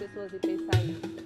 pessoas e pensar isso.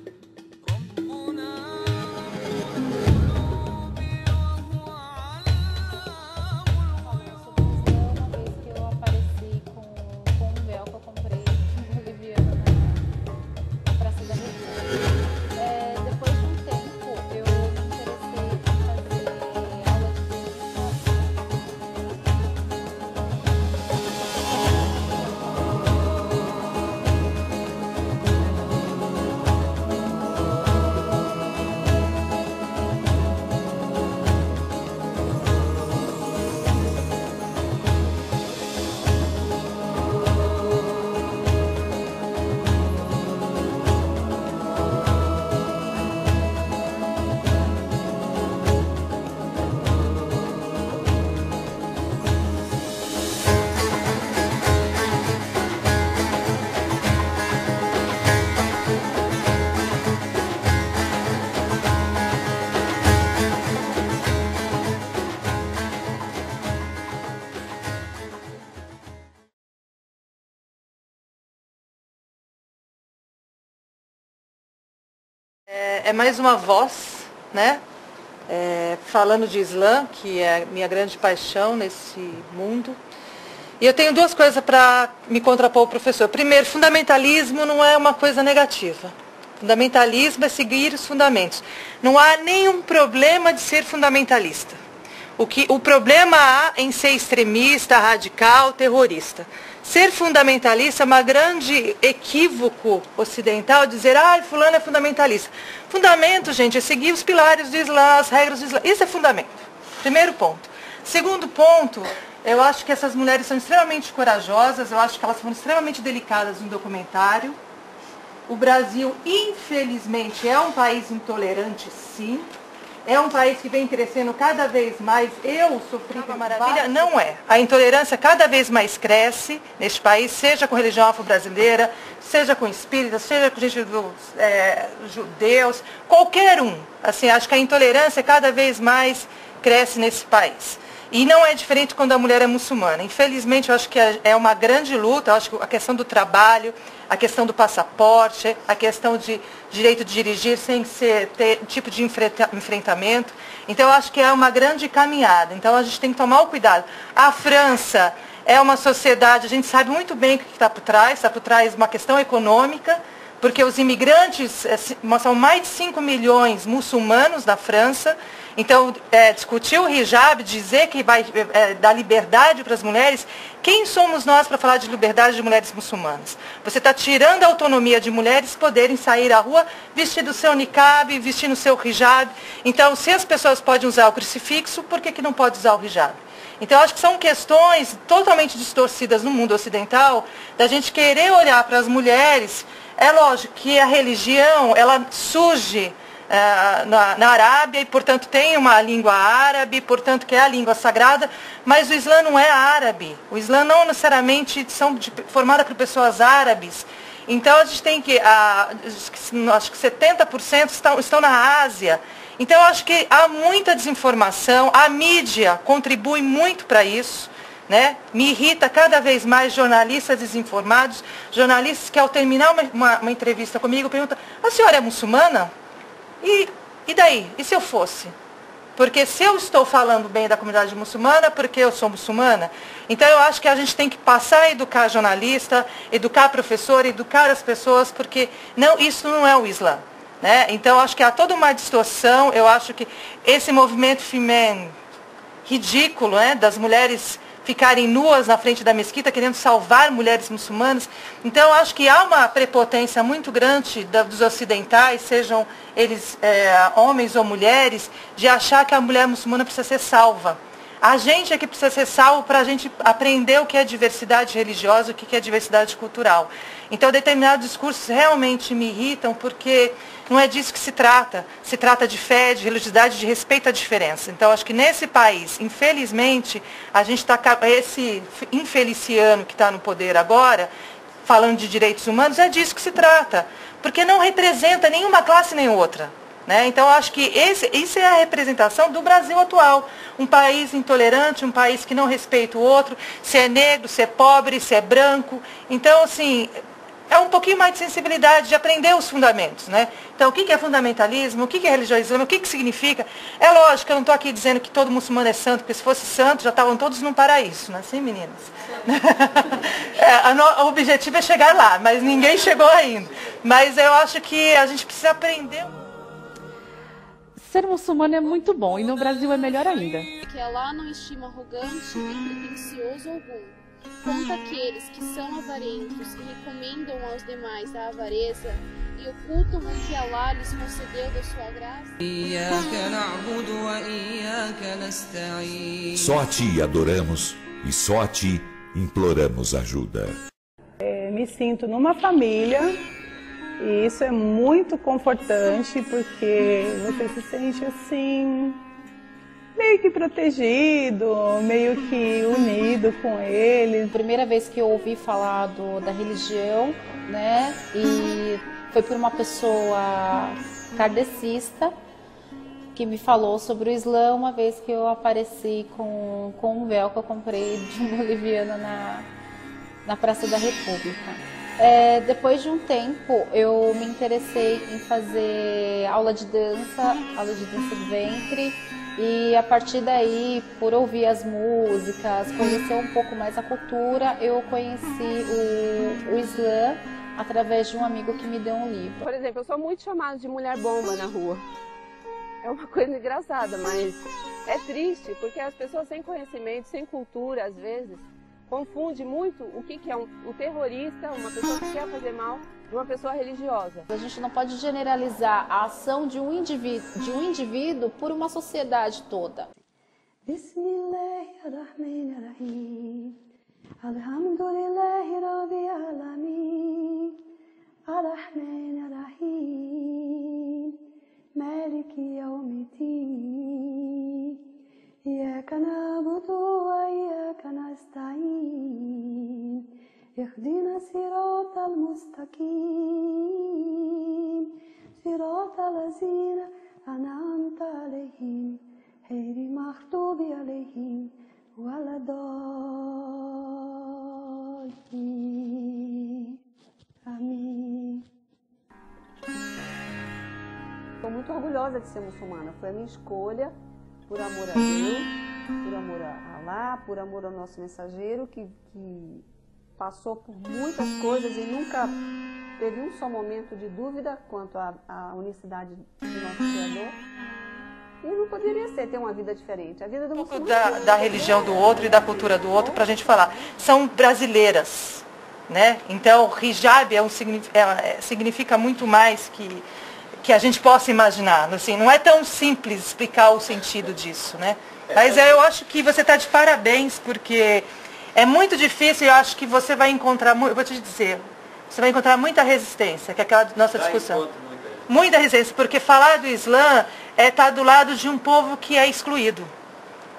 É mais uma voz, né? Falando de Islã, que é minha grande paixão nesse mundo. E eu tenho duas coisas para me contrapor ao professor. Primeiro, fundamentalismo não é uma coisa negativa. Fundamentalismo é seguir os fundamentos. Não há nenhum problema de ser fundamentalista. O problema há em ser extremista, radical, terrorista. Ser fundamentalista é uma grande equívoco ocidental, dizer, fulano é fundamentalista. Fundamento, gente, é seguir os pilares do Islã, as regras do Islã. Isso é fundamento. Primeiro ponto. Segundo ponto, eu acho que essas mulheres são extremamente corajosas, eu acho que elas foram extremamente delicadas no documentário. O Brasil, infelizmente, é um país intolerante, sim. É um país que vem crescendo cada vez mais. Eu sofri com a maravilha. Não é. A intolerância cada vez mais cresce neste país, seja com religião afro-brasileira, seja com espíritas, seja com gente dos judeus, qualquer um. Assim, acho que a intolerância cada vez mais cresce nesse país. E não é diferente quando a mulher é muçulmana. Infelizmente, eu acho que é uma grande luta. Eu acho que a questão do trabalho, a questão do passaporte, a questão de direito de dirigir sem ter tipo de enfrentamento. Então, eu acho que é uma grande caminhada. Então, a gente tem que tomar o cuidado. A França é uma sociedade, a gente sabe muito bem o que está por trás. Está por trás uma questão econômica, porque os imigrantes, são mais de 5 milhões muçulmanos na França. Então, discutir o hijab, dizer que vai dar liberdade para as mulheres, quem somos nós para falar de liberdade de mulheres muçulmanas? Você está tirando a autonomia de mulheres poderem sair à rua vestindo o seu niqab, vestindo o seu hijab. Então, se as pessoas podem usar o crucifixo, por que não pode usar o hijab? Então, acho que são questões totalmente distorcidas no mundo ocidental, da gente querer olhar para as mulheres. É lógico que a religião, ela surge na Arábia e, portanto, tem uma língua árabe, portanto, que é a língua sagrada, mas o Islã não é árabe. O Islã não necessariamente formada por pessoas árabes. Então, a gente tem que, acho que 70% estão na Ásia. Então, eu acho que há muita desinformação, a mídia contribui muito para isso. Né? Me irrita cada vez mais jornalistas desinformados, jornalistas que ao terminar uma entrevista comigo perguntam, a senhora é muçulmana? E daí? E se eu fosse? Porque se eu estou falando bem da comunidade muçulmana, porque eu sou muçulmana? Então eu acho que a gente tem que passar a educar jornalista, educar professor, educar as pessoas, porque isso não é o Islã. Né? Então eu acho que há toda uma distorção, eu acho que esse movimento feminin ridículo, né, das mulheres ficarem nuas na frente da mesquita, querendo salvar mulheres muçulmanas. Então, eu acho que há uma prepotência muito grande dos ocidentais, sejam eles homens ou mulheres, de achar que a mulher muçulmana precisa ser salva. A gente é que precisa ser salvo para a gente aprender o que é diversidade religiosa, o que é diversidade cultural. Então, determinados discursos realmente me irritam, porque não é disso que se trata. Se trata de fé, de religiosidade, de respeito à diferença. Então, acho que nesse país, infelizmente, a gente está, esse infeliciano que está no poder agora, falando de direitos humanos, é disso que se trata. Porque não representa nenhuma classe nem outra. Né? Então, acho que isso é a representação do Brasil atual. Um país intolerante, um país que não respeita o outro, se é negro, se é pobre, se é branco. Então, assim, é um pouquinho mais de sensibilidade, de aprender os fundamentos, né? Então, o que é fundamentalismo, o que é religião islâmica, o que significa? É lógico, eu não estou aqui dizendo que todo muçulmano é santo, porque se fosse santo, já estavam todos num paraíso, não é assim, meninas? O objetivo é chegar lá, mas ninguém chegou ainda. Mas eu acho que a gente precisa aprender. Ser muçulmano é muito bom, e no Brasil é melhor ainda. Que Allah não estima arrogante e pretensioso algum. Quanto àqueles que são avarentos e recomendam aos demais a avareza e ocultam o que Allah lhes concedeu da sua graça. Só a Ti adoramos e só a Ti imploramos ajuda. Me sinto numa família e isso é muito confortante porque você se sente assim, meio que protegido, meio que unido com eles. Primeira vez que eu ouvi falar da religião, né, e foi por uma pessoa kardecista que me falou sobre o Islã, uma vez que eu apareci com um véu que eu comprei de um boliviano na Praça da República. Depois de um tempo, eu me interessei em fazer aula de dança do ventre, e a partir daí, por ouvir as músicas, conhecer um pouco mais a cultura, eu conheci o Islã através de um amigo que me deu um livro. Por exemplo, eu sou muito chamada de mulher bomba na rua. É uma coisa engraçada, mas é triste, porque as pessoas sem conhecimento, sem cultura, às vezes, confunde muito o que é o terrorista, uma pessoa que quer fazer mal, de uma pessoa religiosa. A gente não pode generalizar a ação de um indivíduo por uma sociedade toda. Bismillahirrahmanirrahim. Alhamdulillahi rabbil alamin. Arrahmanirrahim. Maliki yawmiddin. إياك نعبد وإياك نستعين اهدنا الصراط المستقيم صراط الذين أنعمت عليهم غير المغضوب عليهم ولا الضالين آمين. Estou muito orgulhosa de ser muçulmana, foi a minha escolha. Por amor a Deus, por amor a Allah, por amor ao nosso mensageiro, que passou por muitas coisas e nunca teve um só momento de dúvida quanto à unicidade do nosso Criador. E não poderia ter uma vida diferente. A vida do muçulmano da religião do outro e da cultura do outro, para a gente falar. São brasileiras, né? Então, hijab significa muito mais que a gente possa imaginar. Assim, não é tão simples explicar o sentido disso, né? Mas eu acho que você está de parabéns, porque é muito difícil, eu acho que você vai encontrar, eu vou te dizer, você vai encontrar muita resistência, que é aquela nossa discussão. Muita resistência, porque falar do Islã é estar do lado de um povo que é excluído.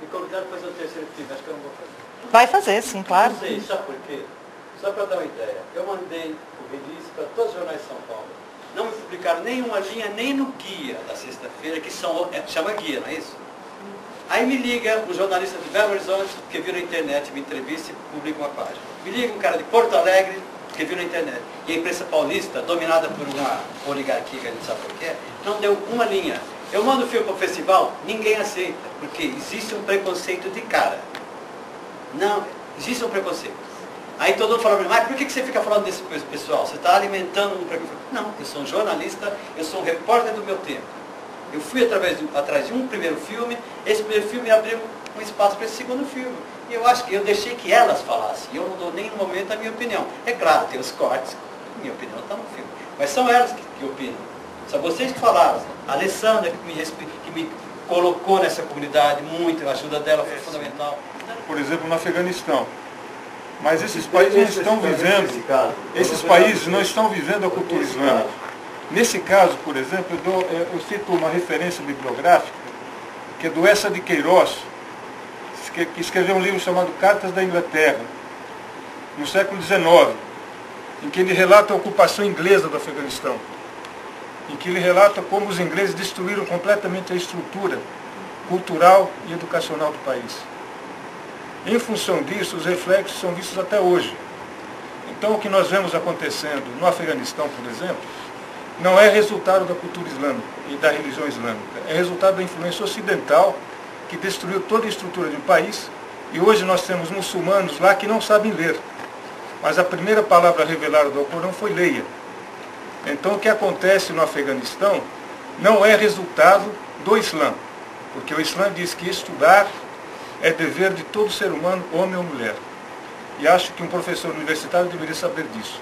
Me convidaram para fazer o terceiro filme, acho que eu não vou fazer. Vai fazer, sim, claro. Não sei, sabe por quê? Só para dar uma ideia, eu mandei o release para todos os jornais de São Paulo. Não me publicaram nenhuma linha, nem no guia da sexta-feira, que chama guia, não é isso? Aí me liga um jornalista de Belo Horizonte, que viu na internet, me entrevista e publica uma página. Me liga um cara de Porto Alegre, que viu na internet. E a imprensa paulista, dominada por uma oligarquia, que a gente sabe o que é, não deu uma linha. Eu mando o filme para o festival, ninguém aceita, porque existe um preconceito de cara. Não, existe um preconceito. Aí todo mundo fala, mas por que você fica falando desse pessoal? Você está alimentando um preconceito. Não, eu sou um jornalista, eu sou um repórter do meu tempo. Eu fui atrás de um primeiro filme, esse primeiro filme abriu um espaço para esse segundo filme. E eu acho que eu deixei que elas falassem. Eu não dou nem no momento a minha opinião. É claro, tem os cortes, minha opinião está no filme. Mas são elas que opinam. São vocês que falaram. A Alessandra que me colocou nessa comunidade muito, a ajuda dela foi fundamental. Por exemplo, no Afeganistão. Mas esses países não estão vivendo, esses países não estão vivendo a cultura islâmica. Nesse caso, por exemplo, eu cito uma referência bibliográfica, que é do Essa de Queiroz, que escreveu um livro chamado Cartas da Inglaterra, no século XIX, em que ele relata a ocupação inglesa do Afeganistão, em que ele relata como os ingleses destruíram completamente a estrutura cultural e educacional do país. Em função disso, os reflexos são vistos até hoje. Então, o que nós vemos acontecendo no Afeganistão, por exemplo, não é resultado da cultura islâmica e da religião islâmica, é resultado da influência ocidental que destruiu toda a estrutura de um país, e hoje nós temos muçulmanos lá que não sabem ler, mas a primeira palavra revelada do Alcorão foi leia. Então, o que acontece no Afeganistão não é resultado do Islã, porque o Islã diz que estudar é dever de todo ser humano, homem ou mulher. E acho que um professor universitário deveria saber disso.